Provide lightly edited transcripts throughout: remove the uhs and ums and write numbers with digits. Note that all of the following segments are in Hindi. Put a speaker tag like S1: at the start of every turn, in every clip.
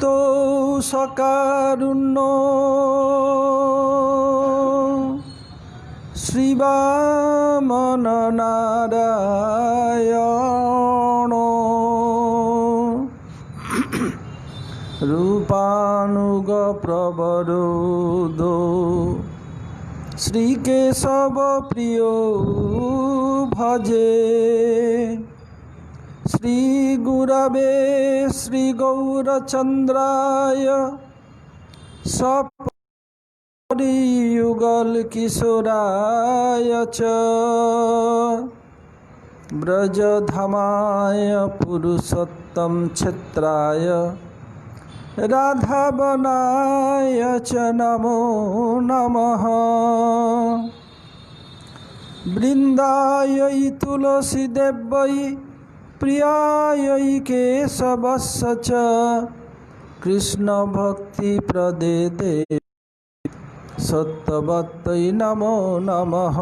S1: तो सकारुण्यो श्रीवामन नारायण रूपानुग प्रवरोधो श्रीकेशव प्रियो भजे श्री गुरवे श्री गौरचंद्राय सपरियुगल किशोराय च ब्रजधामाय पुरुषोत्तम क्षेत्राय राधावनाय च नमो नमः वृंदायै तुलसीदेव्यै प्रियायै केशवस्य च कृष्ण भक्ति प्रदे सत्यवत्यै नमो नमः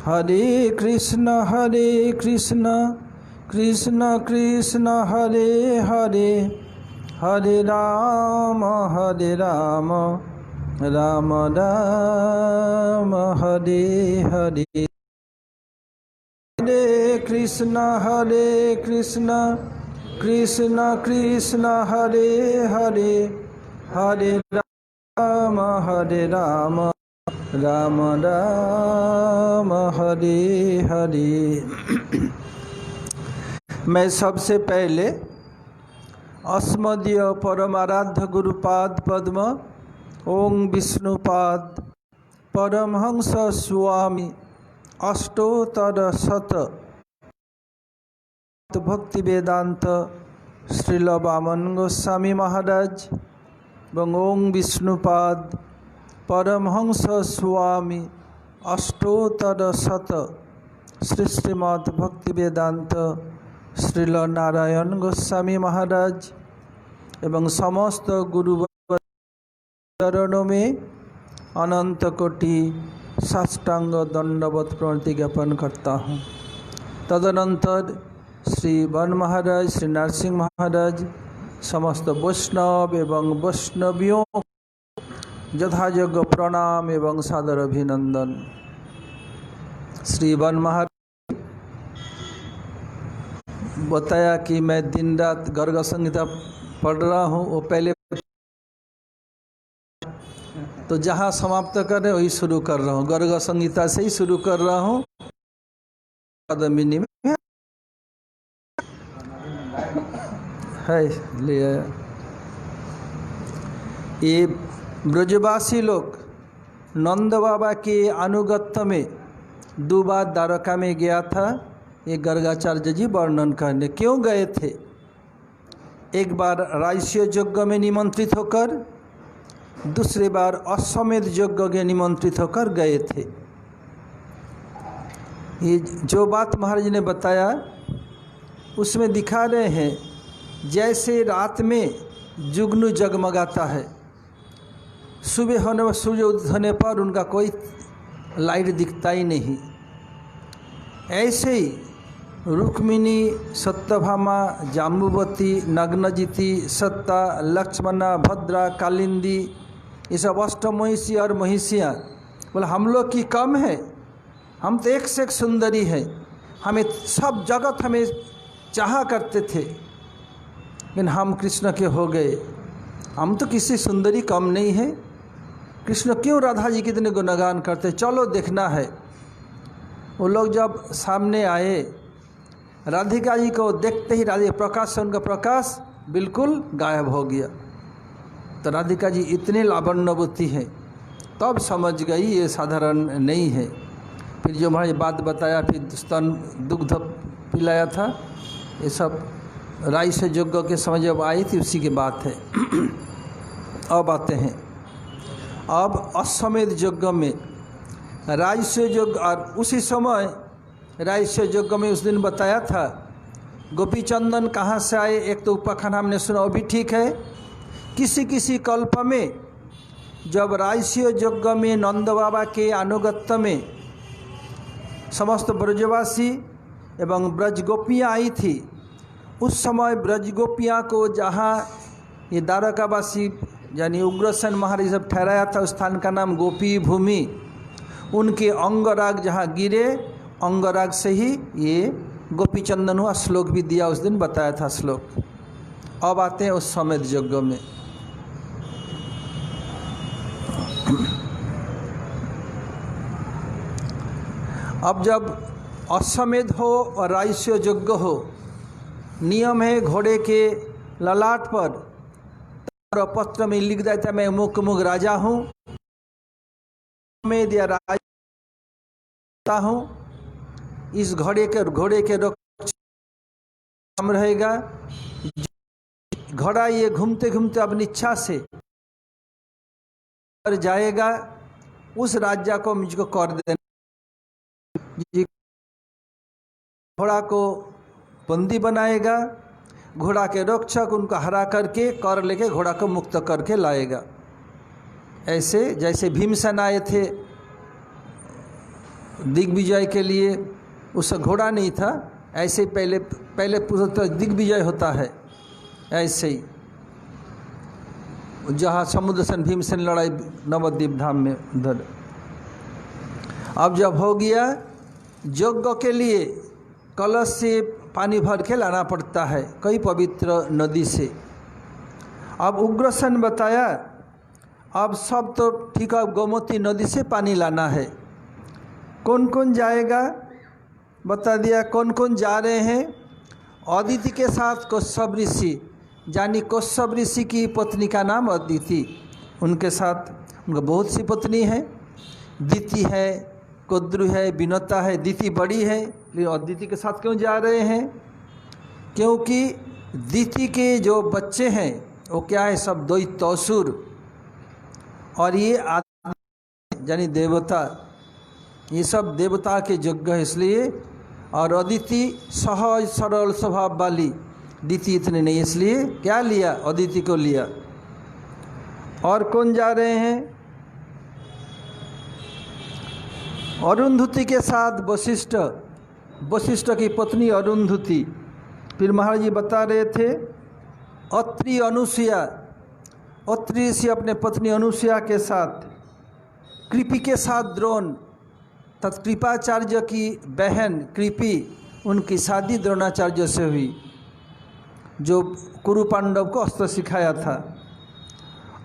S1: हरे कृष्ण कृष्ण कृष्ण हरे हरे हरे राम राम राम हरे हरे हरे कृष्ण कृष्ण कृष्ण हरे हरे हरे राम राम राम हरे हरे। मैं सबसे पहले अस्मदीय परमाराध्य गुरुपाद पद्म ओं विष्णुपाद परमहंस स्वामी अष्टोत्तर शत भक्ति वेदांत श्रील वामन गोस्वामी महाराज एवं ओं विष्णुपाद परमहंस स्वामी अष्टोत्तर शत श्रीमद् भक्ति वेदांत श्रील नारायण गोस्वामी महाराज एवं समस्त गुरु चरणों में अनंत कोटि साष्टांग दंडवत प्रणति ज्ञापन करता हूँ। तदनंतर श्री वन महाराज श्री नरसिंह महाराज समस्त वैष्णव एवं वैष्णवियों यथायोग्य प्रणाम एवं सादर अभिनंदन। श्री वन महाराज बताया कि मैं दिन रात गर्ग संहिता पढ़ रहा हूँ, वो पहले तो जहाँ समाप्त कर रहे वही शुरू कर रहा हूँ, गर्ग संहिता से ही शुरू कर रहा हूँ। कदमिनी में है ले ये ब्रजवासी लोग नंद बाबा के अनुगत्य में 2 बार द्वारका में गया था। ये गर्गाचार्य जी वर्णन करने क्यों गए थे। एक बार राजस्य यज्ञ में निमंत्रित होकर, दूसरी बार अश्वमेध यज्ञ में निमंत्रित होकर गए थे। ये जो बात महाराज ने बताया उसमें दिखा रहे हैं जैसे रात में जुगनू जगमगाता है, सुबह होने पर सूर्य उदित होने पर उनका कोई लाइट दिखता ही नहीं, ऐसे ही रुक्मिणी सत्यभामा जाम्बुवती नग्नजिति सत्ता लक्ष्मणा भद्रा कालिंदी ये सब अष्टमहिषी और महिषियाँ बोले हम लोग की कम है, हम तो एक से एक सुंदरी है, हमें सब जगत हमें चाहा करते थे, लेकिन हम कृष्ण के हो गए, हम तो किसी सुंदरी कम नहीं है। कृष्ण क्यों राधा जी कितने गुणगान करते, चलो देखना है। वो लोग जब सामने आए, राधिका जी को देखते ही राधिका प्रकाश से उनका प्रकाश बिल्कुल गायब हो गया। तो राधिका जी इतने लावण्यवती हैं, तब समझ गई ये साधारण नहीं है। फिर जो हमारी बात बताया, फिर स्तन दुग्ध पिलाया था, ये सब राय से यज्ञ के समय जब आई थी उसी की बात है। अब आते हैं, अब अश्वमेध यज्ञ में राजस्य यज्ञ, और उसी समय राजस्य यज्ञ में उस दिन बताया था गोपी चंदन कहाँ से आए। एक तो उपाख्यान हमने सुना, वो भी ठीक है। किसी किसी कल्प में जब राजस्य यज्ञ में नंद बाबा के अनुगत्य में समस्त ब्रजवासी एवं ब्रज गोपियाँ आई थी, उस समय ब्रज गोपियाँ को जहाँ ये द्वारकावासी यानी उग्रसेन महाराज जब ठहराया था, उस स्थान का नाम गोपी भूमि। उनके अंगराग जहाँ गिरे, अंगराग से ही ये गोपी चंदन हुआ। श्लोक भी दिया उस दिन, बताया था श्लोक। अब आते हैं उस समेत यज्ञ में। अब जब अश्वमेध हो और राजस्व यज्ञ हो, नियम है घोड़े के ललाट पर और पत्र में लिख देता है मैं मुख मुख राजा हूँ, मैं दिया राजा हूँ। इस घोड़े के रक्षा रहेगा। घोड़ा ये घूमते घूमते अपनी इच्छा से कर जाएगा, उस राज्य को मुझको कर देना। घोड़ा को बंदी बनाएगा, घोड़ा के रक्षक उनको हरा करके कर लेके घोड़ा को मुक्त करके लाएगा। ऐसे जैसे भीमसेन आए थे दिग्विजय के लिए, उस घोड़ा नहीं था, ऐसे पहले तो दिग्विजय होता है। ऐसे ही जहाँ समुद्र सन भीमसेन लड़ाई नवद्वीप धाम में उधर। अब जब हो गया, यज्ञ के लिए कलश से पानी भर के लाना पड़ता है कई पवित्र नदी से। अब उग्रसेन बताया अब सब तो ठीक है, गोमती नदी से पानी लाना है। कौन कौन जाएगा बता दिया, कौन कौन जा रहे हैं। अदिति के साथ कौश्यप ऋषि, यानी कौश्यप ऋषि की पत्नी का नाम अदिति, उनके साथ उनका बहुत सी पत्नी है। दिति है, कुद्रु है, विनता है। दिति बड़ी है, लेकिन अदिति के साथ क्यों जा रहे हैं? क्योंकि दिति के जो बच्चे हैं वो क्या है, सब दैत्यासुर, और ये यानी देवता, ये सब देवता के यज्ञ है इसलिए। और अदिति सहज सरल स्वभाव वाली, दिति इतने नहीं, इसलिए क्या लिया, अदिति को लिया। और कौन जा रहे हैं? अरुंधति के साथ वशिष्ठ, वशिष्ठ की पत्नी अरुंधति। फिर महाराज जी बता रहे थे अत्रि अनुसुया, अत्रि ऋषि अपने पत्नी अनुसुया के साथ, कृपि के साथ द्रोण, तत्कृपाचार्य की बहन कृपि, उनकी शादी द्रोणाचार्य से हुई, जो कुरु पांडव को अस्त्र सिखाया था।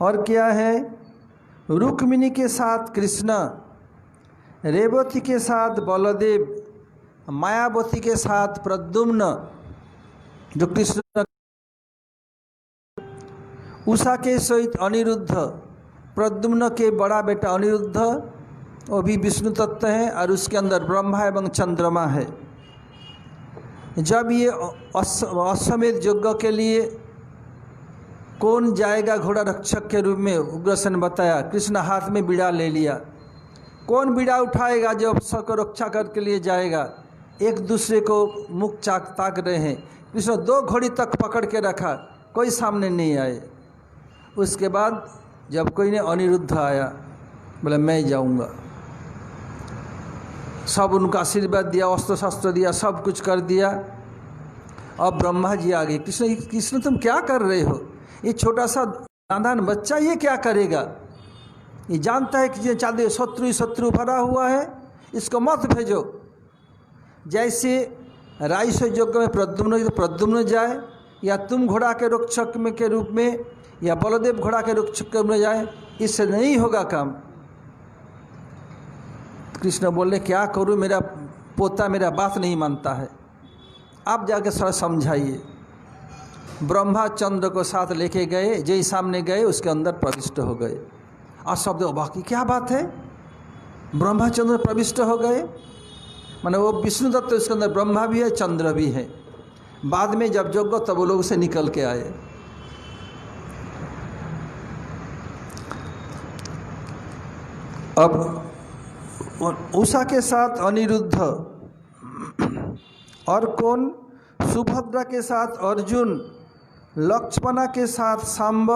S1: और क्या है, रुक्मिणी के साथ कृष्ण, रेवती के साथ बलदेव, मायावती के साथ प्रद्युम्न जो कृष्ण, उषा के सहित अनिरुद्ध, प्रद्युम्न के बड़ा बेटा अनिरुद्ध, वो भी विष्णु तत्व है, और उसके अंदर ब्रह्मा एवं चंद्रमा है। जब ये अश्वमेध यज्ञ के लिए कौन जाएगा घोड़ा रक्षक के रूप में, उग्रसेन बताया कृष्ण हाथ में बीड़ा ले लिया। कौन बीड़ा उठाएगा जो सबको रक्षा करके लिए जाएगा? एक दूसरे को मुख ताक रहे हैं। कृष्ण 2 घोड़ी तक पकड़ के रखा, कोई सामने नहीं आए। उसके बाद जब कोई ने अनिरुद्ध आया, बोला मैं जाऊंगा। सब उनका आशीर्वाद दिया, अस्त्र शस्त्र दिया, सब कुछ कर दिया। अब ब्रह्मा जी आ गए। कृष्ण तुम क्या कर रहे हो? ये छोटा सा नादान बच्चा ये क्या करेगा? ये जानता है कि चाँदे शत्रु भरा हुआ है, इसको मत भेजो। जैसे राजस्व यज्ञ में प्रद्युम्न जाए, या तुम घोड़ा के रक्षक में के रूप में, या बलदेव घोड़ा के रक्षक के रूप में जाए, इससे नहीं होगा काम। कृष्ण बोले क्या करूं, मेरा पोता मेरा बात नहीं मानता है, आप जाके थोड़ा समझाइए। ब्रह्मा चंद्र को साथ लेके गए, जय सामने गए उसके अंदर प्रविष्ट हो गए। और शब्द बाकी क्या बात है, ब्रह्मा चंद्र प्रविष्ट हो गए, माने वो विष्णु दत्त, उसके अंदर ब्रह्मा भी है चंद्र भी है। बाद में जब यज्ञ तब वो लोग से निकल के आए। अब उषा के साथ अनिरुद्ध, और कौन, सुभद्रा के साथ अर्जुन, लक्ष्मणा के साथ सांब,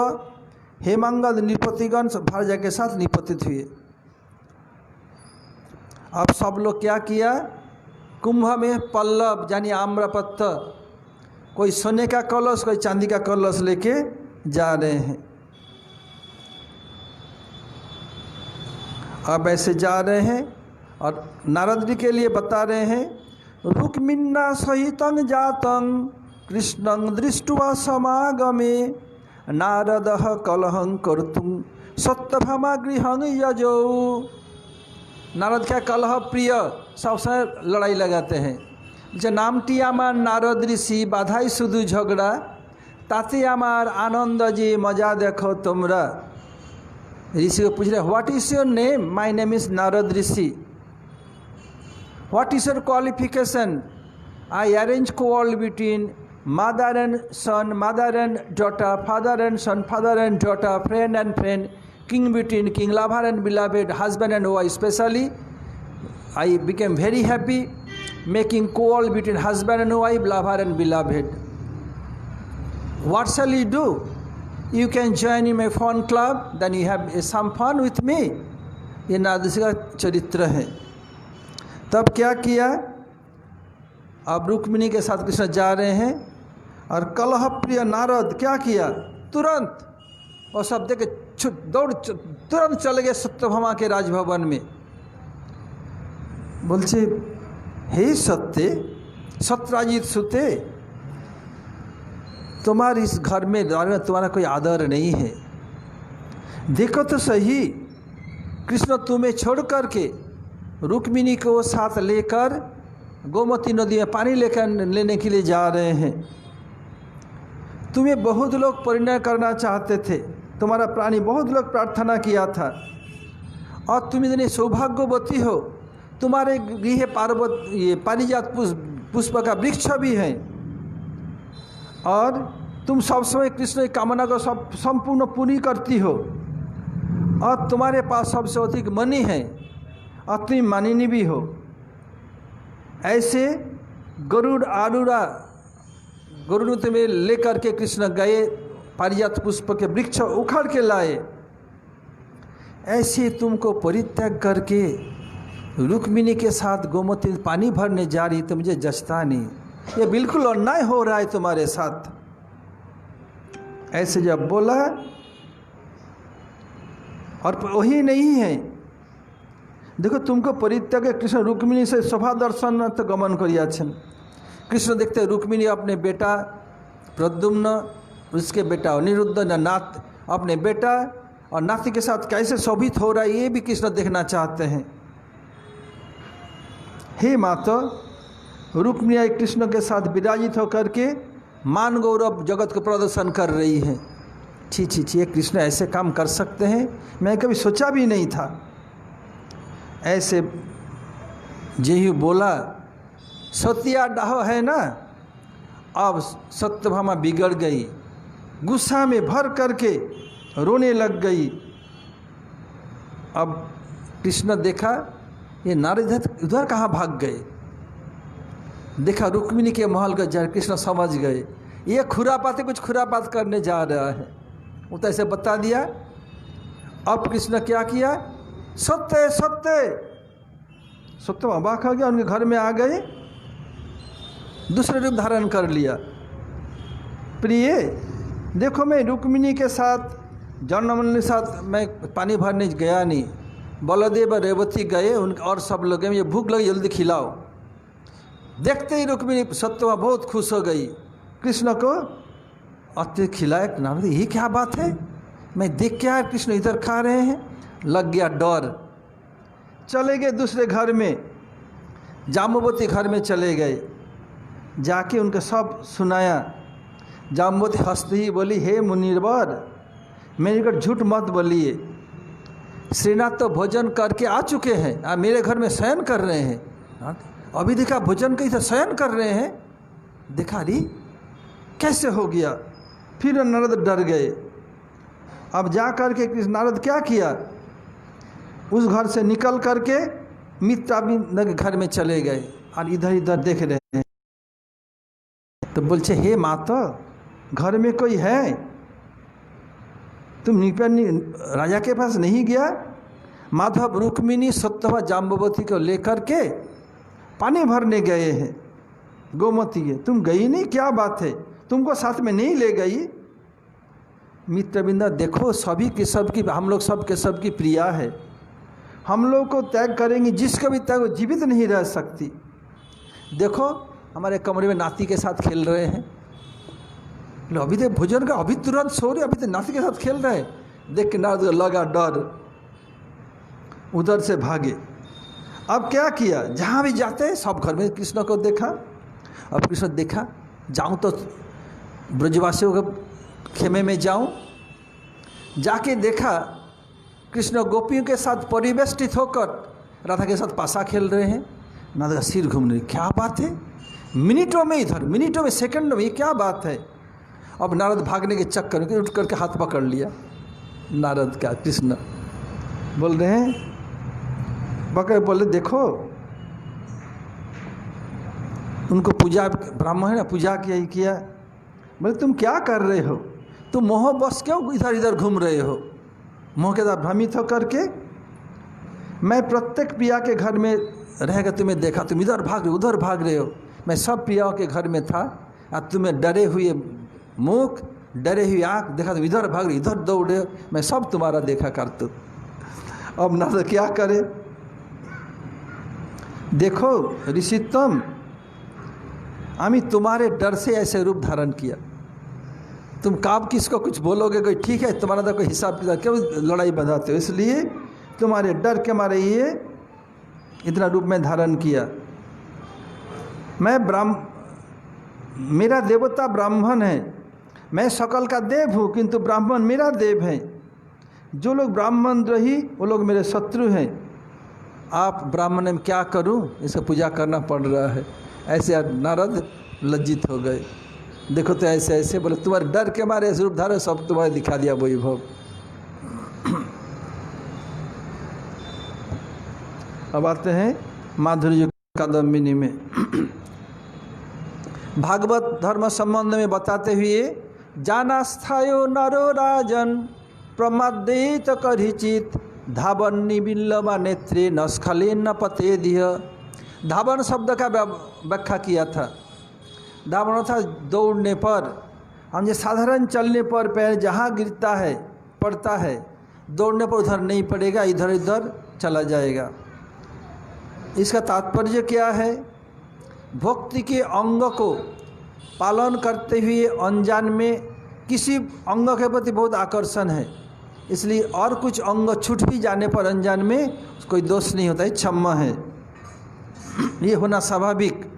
S1: हेमांगद निपतिगण भारजा के साथ निपतित हुए। अब सब लोग क्या किया, कुंभ में पल्लव यानी आम्रपत्र, कोई सोने का कलश कोई चांदी का कलश लेके जा रहे हैं। अब ऐसे जा रहे हैं और नारद जी के लिए बता रहे हैं, रुक्मिन्ना सहितं जातं कृष्णं दृष्ट्वा समागमे नारदः कलहं कर्तुं सत्यभामा गृहं यजौ। नारद क्या कलह प्रिय, सबसे लड़ाई लगाते हैं। যে নামটি আমার নারদ ঋষি, বাধাই শুধু ঝগড়া, তাতে আমার आनंद जी मजा देखो তোমরা। ऋषि को पूछ रहे, what is your name? My name is Narad Rishi. What is your qualification? I arrange quarrel between mother and son, mother and daughter, father and son, father and daughter, friend and friend, king between king, lover and beloved, husband and wife. Especially I became very happy making quarrel between husband and wife, lover and beloved. What shall you do? You can join in my fun club, then you have some fun with me. ये नारद ऋषि का चरित्र है। तब क्या किया, अब रुक्मिणी के साथ कृष्ण जा रहे हैं और कलह प्रिय नारद क्या किया, तुरंत और सब देख के दौड़ तुरंत चले गए सत्यभामा के राजभवन में। बोलছে, हे सत्य, सत्यराजित सुते, तुम्हारे इस घर में तुम्हारा कोई आदर नहीं है। देखो तो सही, कृष्ण तुम्हें छोड़ करके रुक्मिणी को साथ लेकर गोमती नदी में पानी लेने के लिए जा रहे हैं। तुम्हें बहुत लोग परिणय करना चाहते थे, तुम्हारा प्राणी बहुत लोग प्रार्थना किया था, और तुम इतने सौभाग्यवती हो, तुम्हारे गृह ये पारिजात पुष्प का वृक्ष भी है, और तुम सब समय कृष्ण की कामना को संपूर्ण पूरी करती हो, और तुम्हारे पास सबसे अधिक मणि है, और तुम मानिनी भी हो। ऐसे गरुड़ आरूढ़ा गरुड़ तुम्हें लेकर के कृष्ण गए, पारिजात पुष्प के वृक्ष उखाड़ के लाए। ऐसे तुमको परित्याग करके रुक्मिणी के साथ गोमती पानी भरने जा रही, तो मुझे जचता नहीं, ये बिल्कुल अन्याय हो रहा है तुम्हारे साथ। ऐसे जब बोला, और वही नहीं है, देखो तुमको परित्याग कृष्ण रुक्मिणी से सभा दर्शन तो गमन करिया छन। कृष्ण देखते रुक्मिणी अपने बेटा प्रद्युम्न, उसके बेटा अनिरुद्ध नाथ, अपने बेटा और नाती के साथ कैसे शोभित हो रहा है, ये भी कृष्ण देखना चाहते हैं। हे माता, रुक्मिणी कृष्ण के साथ विराजित होकर के मान गौरव जगत को प्रदर्शन कर रही है। छी छी छी, कृष्ण ऐसे काम कर सकते हैं, मैं कभी सोचा भी नहीं था। ऐसे जेही बोला, सतिया डाह है ना। अब सत्यभामा बिगड़ गई, गुस्सा में भर करके रोने लग गई। अब कृष्ण देखा ये नारद उधर कहाँ भाग गए, देखा रुक्मिणी के महल का जा, कृष्ण समझ गए ये खुरापात कुछ खुरापात करने जा रहा है। वो तो ऐसे बता दिया। अब कृष्ण क्या किया, सत्य सत्य सत्य अबाक हो गया, उनके घर में आ गए, दूसरे रूप धारण कर लिया। प्रिय देखो, मैं रुक्मिणी के साथ जन्मन के साथ मैं पानी भरने गया नहीं, बलदेव रेवती गए, उनके और सब लोग गए, मुझे भूख लगी जल्दी खिलाओ। देखते ही रुक्मिणी सत्यमा बहुत खुश हो गई, कृष्ण को अत्य खिलाए। नारद, ये क्या बात है, मैं देख के आया कृष्ण इधर खा रहे हैं। लग गया डर, चले गए दूसरे घर में, जाम्बवती घर में चले गए, जाके उनके सब सुनाया। जाम्बवती हंसती ही बोली, हे मुनिवर, मेरे निकट झूठ मत बोलिए, श्रीनाथ तो भोजन करके आ चुके हैं, आप मेरे घर में शयन कर रहे हैं। अभी देखा भोजन कहीं से शयन कर रहे हैं, देखा री कैसे हो गया। फिर नारद डर गए। अब जा करके कृष्ण नारद क्या किया, उस घर से निकल करके मित्राविंद के घर में चले गए और इधर इधर देख रहे हैं। तो बोलते, हे माता, घर में कोई है, तुम राजा के पास नहीं गया? माधव रुक्मिणी सत्यभामा जाम्बवती को लेकर के पानी भरने गए हैं गोमती के, तुम गई नहीं, क्या बात है, तुमको साथ में नहीं ले गई? मित्रबिंदा देखो, सभी के सब की, हम लोग सब के सब की प्रिया है। हम लोग को त्याग करेंगे, जिसका भी त्याग जीवित नहीं रह सकती। देखो हमारे कमरे में नाती के साथ खेल रहे हैं, लो अभी तक भोजन का, अभी तुरंत सो रहे, अभी तक नाती के साथ खेल रहे हैं। देख के नारद को लगा डर, उधर से भागे। अब क्या किया, जहाँ भी जाते सब घर में कृष्ण को देखा। अब कृष्ण देखा, जाऊँ तो ब्रजवासियों के खेमे में जाऊँ, जाके देखा कृष्ण गोपियों के साथ परिवेष्टित होकर राधा के साथ पासा खेल रहे हैं। नारद का सिर घूम रही, क्या बात है, मिनटों में, इधर मिनटों में, सेकंडों में, ये क्या बात है। अब नारद भागने के चक्कर में उठ करके हाथ पकड़ लिया नारद का। कृष्ण बोल रहे हैं, पकड़, बोले देखो उनको पूजा, ब्राह्मण है ना, पूजा किया। बोले तुम क्या कर रहे हो, तुम मोह बस क्यों इधर इधर घूम रहे हो, मोह के साथ भ्रमित होकर के। मैं प्रत्येक प्रिया के घर में रहेगा तुम्हें देखा, तुम इधर भाग रहे हो, उधर भाग रहे हो। मैं सब प्रियाओं के घर में था, अब तुम्हें डरे हुए मुख, डरे हुए आँख देखा, तुम इधर भाग रहे, इधर दौड़े हो, मैं सब तुम्हारा देखा करतू। अब नारद क्या करे, देखो ऋषित्तम, आमी तुम्हारे डर से ऐसे रूप धारण किया। तुम काब किसको कुछ बोलोगे, कोई ठीक है, तुम्हारा तो कोई हिसाब किताब, क्यों लड़ाई बंधाते हो, इसलिए तुम्हारे डर के मारे ये इतना रूप में धारण किया। मैं मेरा देवता ब्राह्मण है, मैं सकल का देव हूँ, किंतु ब्राह्मण मेरा देव है। जो लोग ब्राह्मण रही वो लोग मेरे शत्रु हैं। आप ब्राह्मण में क्या करूँ, इसका पूजा करना पड़ रहा है। ऐसे नारद लज्जित हो गए। देखो तो ऐसे ऐसे बोले, तुम्हारे डर के मारे रूप धारे, सब तुम्हारे दिखा दिया वैभव। अब आते हैं माधुर्य कादम्बिनी में। भागवत धर्म संबंध में बताते हुए, जानास्थायो नरो राजन प्रमादित करिचित धावन निबिल्लवा नेत्रे नस्खलेन न पतेदिह। धावन शब्द का व्याख्या किया था। धावन था दौड़ने पर, हम जो साधारण चलने पर पैर जहाँ गिरता है पड़ता है, दौड़ने पर उधर नहीं पड़ेगा, इधर इधर चला जाएगा। इसका तात्पर्य क्या है, भक्ति के अंग को पालन करते हुए अनजान में किसी अंग के प्रति बहुत आकर्षण है, इसलिए और कुछ अंग छूट भी जाने पर अनजान में कोई दोष नहीं होता है, क्षमा है, ये होना स्वाभाविक।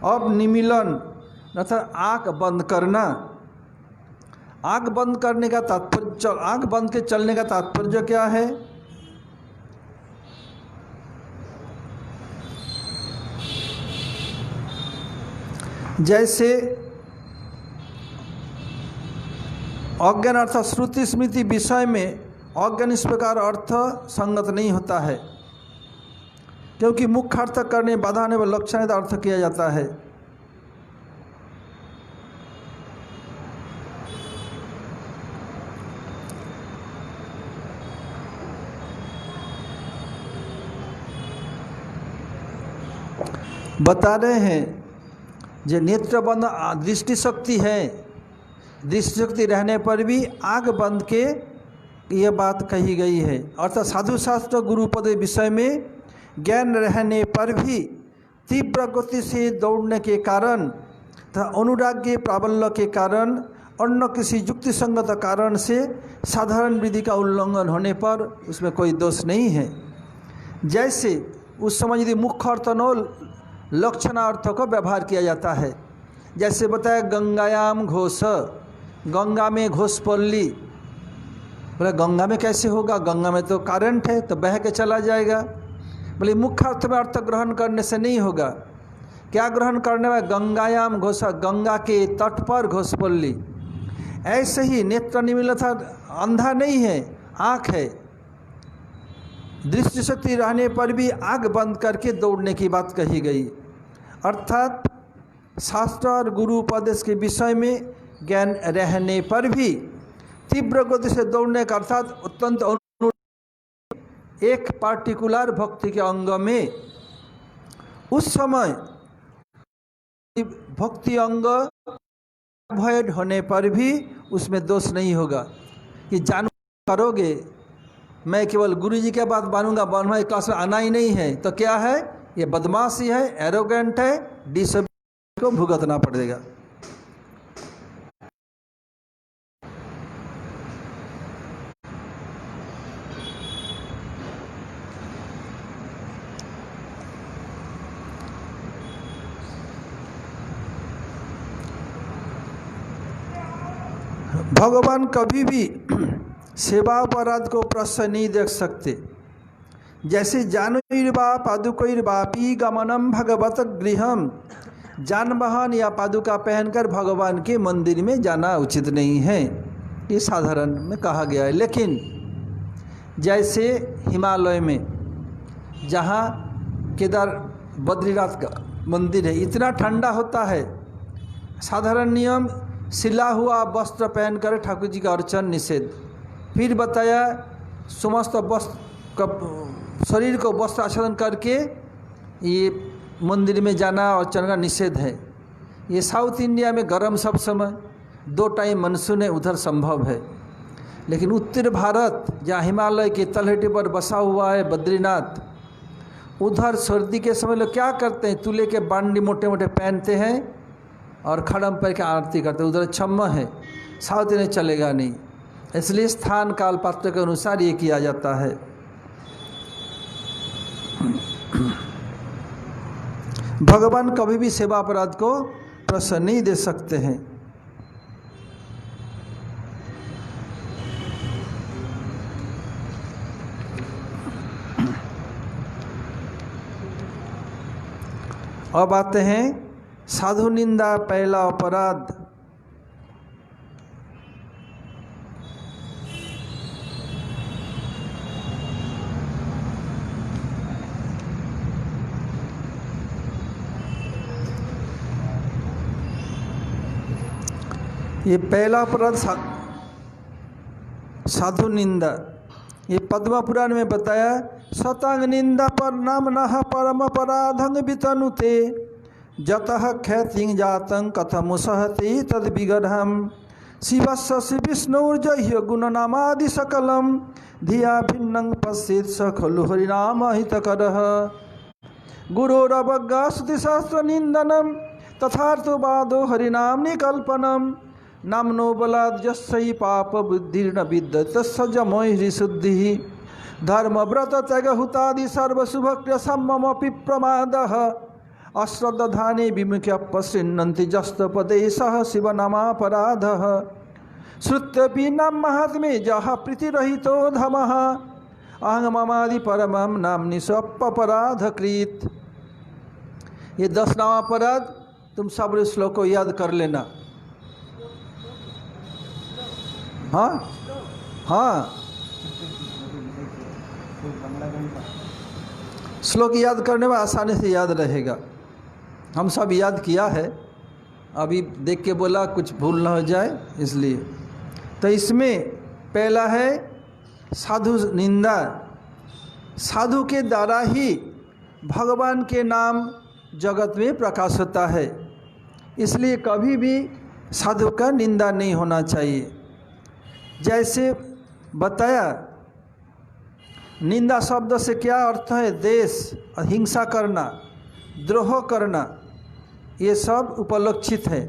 S1: अब निमीलन अर्थात आँख बंद करना। आँख बंद करने का तात्पर्य, आँख बंद के चलने का तात्पर्य क्या है, जैसे अज्ञान अर्थात श्रुति स्मृति विषय में अज्ञान इस प्रकार अर्थ संगत नहीं होता है, क्योंकि मुख्य अर्थ करने बाधा आने पर लक्षण अर्थ किया जाता है। बता रहे हैं जो नेत्र बंद दृष्टि शक्ति है, दृष्टि शक्ति रहने पर भी आँख बंद के ये बात कही गई है। अर्थात साधु शास्त्र गुरुपद विषय में ज्ञान रहने पर भी तीव्र गति से दौड़ने के कारण तथा अनुराग के प्राबल्य के कारण अन्य किसी युक्ति संगत कारण से साधारण विधि का उल्लंघन होने पर उसमें कोई दोष नहीं है। जैसे उस समय यदि मुख्य अर्थ न लक्षणार्थ को व्यवहार किया जाता है, जैसे बताया गंगायाम घोष, गंगा में घोष पल्ली, बोले गंगा में कैसे होगा, गंगा में तो करंट है, तो बह के चला जाएगा। बोले मुख्य अर्थ में अर्थ ग्रहण करने से नहीं होगा, क्या ग्रहण करने में, गंगायाम घोष, गंगा के तट पर घोष पल्ली। ऐसे ही नेत्र निमील था, अंधा नहीं है, आँख है, दृष्टि शक्ति रहने पर भी आँख बंद करके दौड़ने की बात कही गई। अर्थात शास्त्र और गुरु उपदेश के विषय में ज्ञान रहने पर भी तीव्र गति से दौड़ने का अर्थात अत्यंत एक पार्टिकुलर भक्ति के अंग में उस समय भक्ति अंग अवॉइड होने पर भी उसमें दोष नहीं होगा कि जानू करोगे, मैं केवल गुरुजी के बात मानूंगा, क्लास में आना ही नहीं है, तो क्या है? ये बदमाशी है, एरोगेंट है, डिसोबीडिएंस को भुगतना पड़ेगा। भगवान कभी भी सेवा अपराध को प्रश्न नहीं देख सकते। जैसे जानवीर्वा पादुकैर्वापी गमनम भगवत गृहम, जानवाहन या पादुका पहनकर भगवान के मंदिर में जाना उचित नहीं है, ये साधारण में कहा गया है। लेकिन जैसे हिमालय में जहाँ केदार बद्रीनाथ का मंदिर है, इतना ठंडा होता है, साधारण नियम सिला हुआ वस्त्र पहनकर ठाकुर जी का अर्चन निषेध। फिर बताया समस्त वस्त्र शरीर को वस्त्र आच्छादन करके ये मंदिर में जाना अर्चन का निषेध है। ये साउथ इंडिया में गर्म सब समय 2 टाइम मानसून है, उधर संभव है। लेकिन उत्तर भारत जहाँ हिमालय के तलहटी पर बसा हुआ है बद्रीनाथ, उधर सर्दी के समय लोग क्या करते हैं? तुले के बांडी मोटे मोटे पहनते हैं और खड़म पर के आरती करते हैं। उधर क्षमा है, साउथ इंडिया चलेगा नहीं। इसलिए स्थान काल पात्र के अनुसार ये किया जाता है। भगवान कभी भी सेवा अपराध को प्रश्न नहीं दे सकते हैं। अब आते हैं साधु निंदा पहला अपराध। ये पहला अपराध साधु निंदा। ये पद्म पुराण में बताया, शतांग निंदा पर नाम नह परम अपराधंग वितनुते जतः ख्यातिं जातं कथम सहति तद विगढ़म शिवस्य श्री विष्णुर्जह्य गुणनामादि सकलम धिया भिन्नं पश्येत् स खलु हरिनाम हितकरः गुरोरवज्ञा स्तुतिशास्त्र निंदनम तथार्थवादो हरिनाम निकल्पनम नामनो बलाद् यस्यै पाप बुद्धिर्न विद्यते तस्य जमोहि शुद्धि धर्म व्रत त्याग हुतादि सर्व शुभ क्रियसम्ममपि प्रमादः अश्रद्धाने विमुख्य पश्यन्ति जस्तपदे सह शिवनामापराधः श्रुत्यपि नाम महात्मे जह प्रीतिरहितो धमः अहं ममादि परमं नाम्नि स्वपराधकृत। ये 10 नाम अपराध तुम सब श्लोक को याद कर लेना। हाँ हाँ, श्लोक याद करने में आसानी से याद रहेगा। हम सब याद किया है, अभी देख के बोला कुछ भूल ना हो जाए इसलिए। तो इसमें पहला है साधु निंदा। साधु के द्वारा ही भगवान के नाम जगत में प्रकाश होता है, इसलिए कभी भी साधु का निंदा नहीं होना चाहिए। जैसे बताया, निंदा शब्द से क्या अर्थ है? देश, हिंसा करना, द्रोह करना, ये सब उपलक्षित है।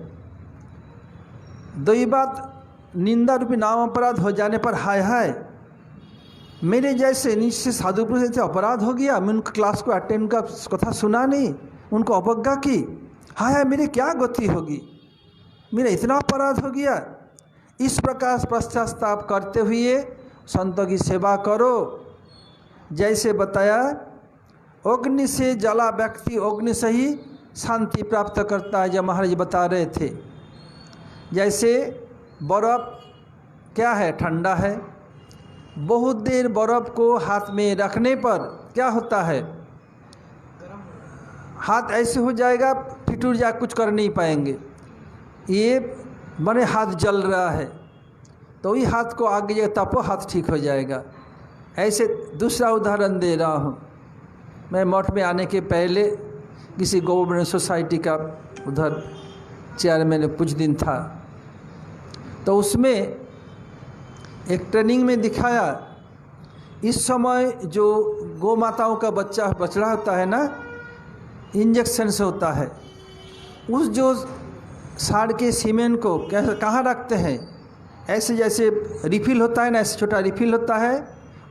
S1: दूसरी बात, निंदा रूपी नाम अपराध हो जाने पर हाय हाय मेरे जैसे निश्चित साधु पुरुष से अपराध हो गया, मैं उनका क्लास को अटेंड का कथा सुना नहीं, उनको अवज्ञा की, हाय हाय मेरी क्या गति होगी, मेरा इतना अपराध हो गया। इस प्रकार पश्चाताप करते हुए संतों की सेवा करो। जैसे बताया, अग्नि से जला व्यक्ति अग्नि से ही शांति प्राप्त करता है, जब महाराज बता रहे थे। जैसे बर्फ़ क्या है? ठंडा है। बहुत देर बर्फ़ को हाथ में रखने पर क्या होता है? हाथ ऐसे हो जाएगा, ठिठुर जा, कुछ कर नहीं पाएंगे। ये बने हाथ जल रहा है तो वही हाथ को आगे जगह तपो, हाथ ठीक हो जाएगा। ऐसे दूसरा उदाहरण दे रहा हूँ। मैं मठ में आने के पहले किसी गवर्नमेंट सोसाइटी का उधर चेयरमैन कुछ दिन था, तो उसमें एक ट्रेनिंग में दिखाया, इस समय जो गौ माताओं का बछड़ा होता है ना, इंजेक्शन से होता है, उस जो साढ़ के सीमेंट को कहाँ रखते हैं, ऐसे जैसे रिफिल होता है ना, ऐसे छोटा रिफिल होता है,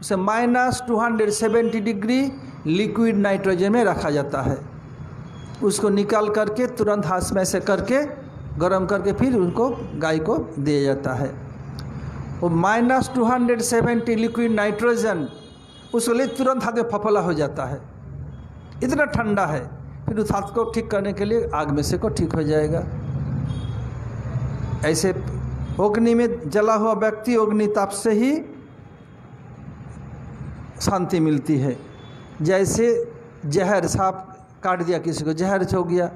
S1: उसे -270 डिग्री लिक्विड नाइट्रोजन में रखा जाता है। उसको निकाल करके तुरंत हाथ में ऐसे करके गर्म करके फिर उनको गाय को दिया जाता है। वो -270 लिक्विड नाइट्रोजन उसको ले तुरंत हाथ में फफला हो जाता है, इतना ठंडा है। फिर उस हाथ को ठीक करने के लिए आग में से को ठीक हो जाएगा। ऐसे अग्नि में जला हुआ व्यक्ति अग्नि ताप से ही शांति मिलती है। जैसे जहर सांप काट दिया, किसी को जहर हो गया,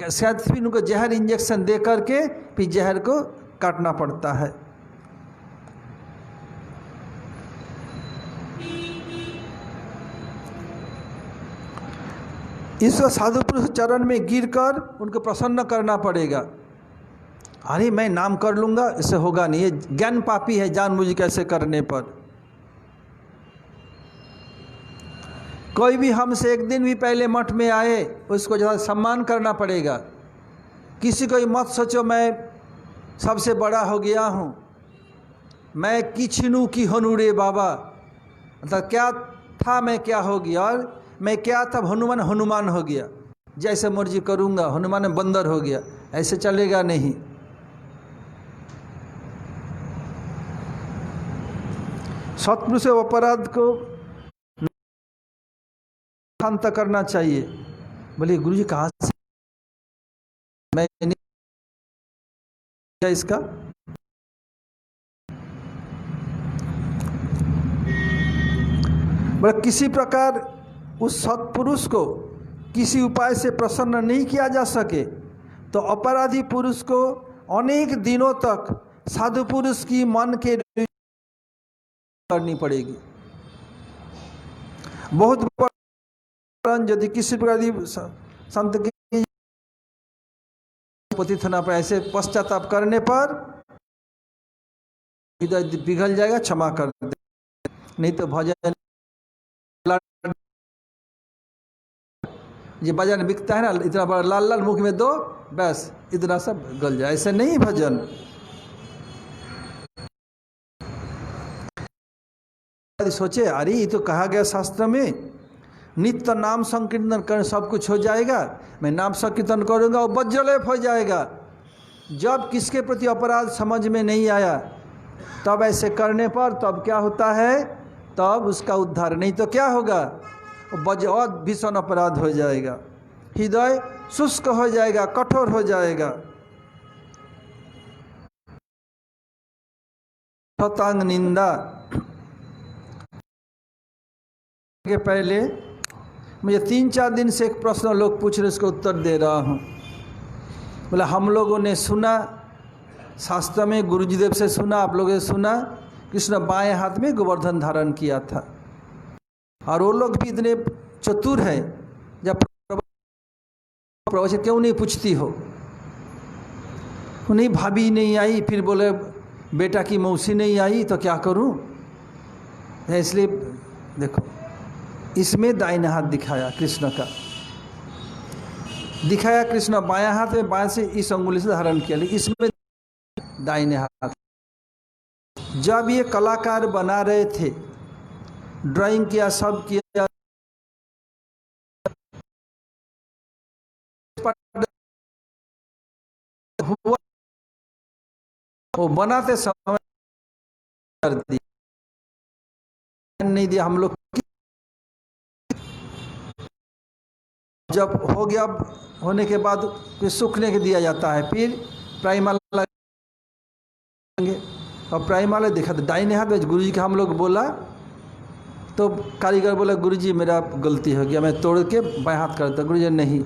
S1: शायद फिर उनको जहर इंजेक्शन दे करके फिर जहर को काटना पड़ता है। इस साधु पुरुष चरण में गिरकर उनको प्रसन्न करना पड़ेगा। अरे मैं नाम कर लूँगा, इससे होगा नहीं, ये ज्ञान पापी है जानबूझ कैसे करने पर। कोई भी हमसे एक दिन भी पहले मठ में आए, उसको ज़्यादा सम्मान करना पड़ेगा। किसी को मत सोचो मैं सबसे बड़ा हो गया हूँ, मैं किछनू की हनु रे बाबा, मतलब क्या था मैं क्या हो गया, और मैं क्या था हनुमान हो गया, जैसे मर्जी करूँगा, हनुमान बंदर हो गया, ऐसे चलेगा नहीं। सत्पुरुष अपराध को शांत करना चाहिए। बोले गुरुजी कहाँ से मैं नहीं इसका, बोले किसी प्रकार उस सत्पुरुष को किसी उपाय से प्रसन्न नहीं किया जा सके तो अपराधी पुरुष को अनेक दिनों तक साधु पुरुष की मन के करनी पड़ेगी। बहुत यदि किसी प्रकार संत की पतित होना पर ऐसे पश्चाताप करने पर हृदय पिघल जाएगा, क्षमा कर दे, नहीं तो भजन ये भजन बिकता है ना, इतना बड़ा लाल लाल मुख में दो, बस इतना सब गल जाए, ऐसे नहीं भजन। सोचे अरे ये तो कहा गया शास्त्र में नित्य नाम संकीर्तन कर सब कुछ हो जाएगा, मैं नाम संकीर्तन करूंगा और वज्रलेप हो जाएगा। जब किसके प्रति अपराध समझ में नहीं आया तब ऐसे करने पर तब क्या होता है, तब उसका उद्धार, नहीं तो क्या होगा, और भीषण अपराध हो जाएगा, हृदय शुष्क हो जाएगा, कठोर हो जाएगा। शतांग निंदा के पहले मुझे 3-4 दिन से एक प्रश्न लोग पूछ रहे, उसको उत्तर दे रहा हूँ। बोला हम लोगों ने सुना शास्त्र में, गुरुजी देव से सुना, आप लोगों ने सुना, कृष्ण बाएं हाथ में गोवर्धन धारण किया था, और वो लोग भी इतने चतुर हैं, जब प्रवचन क्यों नहीं पूछती हो, उन्हें भाभी नहीं आई, फिर बोले बेटा की मौसी नहीं आई तो क्या करूं। इसलिए देखो इसमें दाहिने हाथ दिखाया कृष्ण का, दिखाया कृष्ण बायां हाथ में, बाएं से इस अंगुली से धारण किया, लेकिन इसमें दाहिने हाथ। जब ये कलाकार बना रहे थे, ड्राइंग किया, सब किया, हुआ वो बनाते समय कर दिया नहीं दिया हम लोग। जब हो गया होने के बाद फिर सूखने के दिया जाता है, फिर प्राइमर लगेंगे, और प्राइमर दिखा था दाहिने हाथ में। गुरुजी का हम लोग बोला तो कारीगर बोला गुरुजी मेरा गलती हो गया, मैं तोड़ के बाएं हाथ करता। गुरुजी नहीं,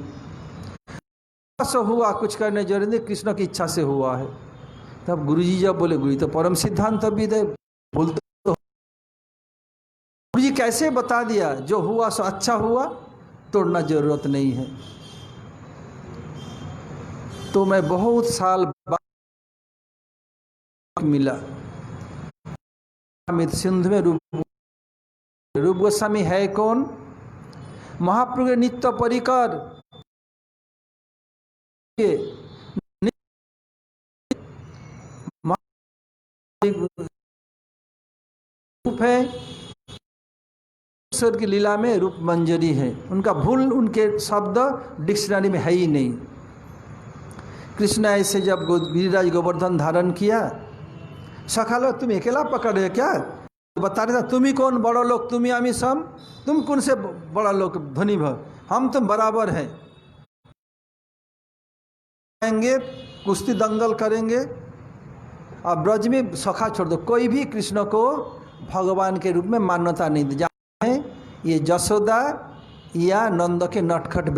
S1: हुआ कुछ करने जरूरी नहीं, कृष्ण की इच्छा से हुआ है। तब गुरुजी जब बोले, गुरुजी तो परम सिद्धांत विद है, भूल तो गुरुजी कैसे बता दिया, जो हुआ सो अच्छा हुआ, तोड़ना जरूरत नहीं है। तो मैं बहुत साल बाद मिला। सिंधु में रूप गोस्वामी है कौन? महाप्रभु के नित्य परिकर रूप है, ईश्वर की लीला में रूप मंजरी है। उनका भूल उनके शब्द डिक्शनरी में है ही नहीं। कृष्ण ऐसे जब गिरिराज गोवर्धन धारण किया, सखा लोग तुम अकेला पकड़ रहे क्या? बता रहे था तुम ही कौन बड़ा लोग, तुम ही आमी सम, तुम कौन से बड़ा लोग धनी भ, हम तुम बराबर हैं। आएंगे कुश्ती दंगल करेंगे। अब ब्रज में सखा छोड़ दो, कोई भी कृष्ण को भगवान के रूप में मान्यता नहीं दी। ये यशोदा या नंद के नटखट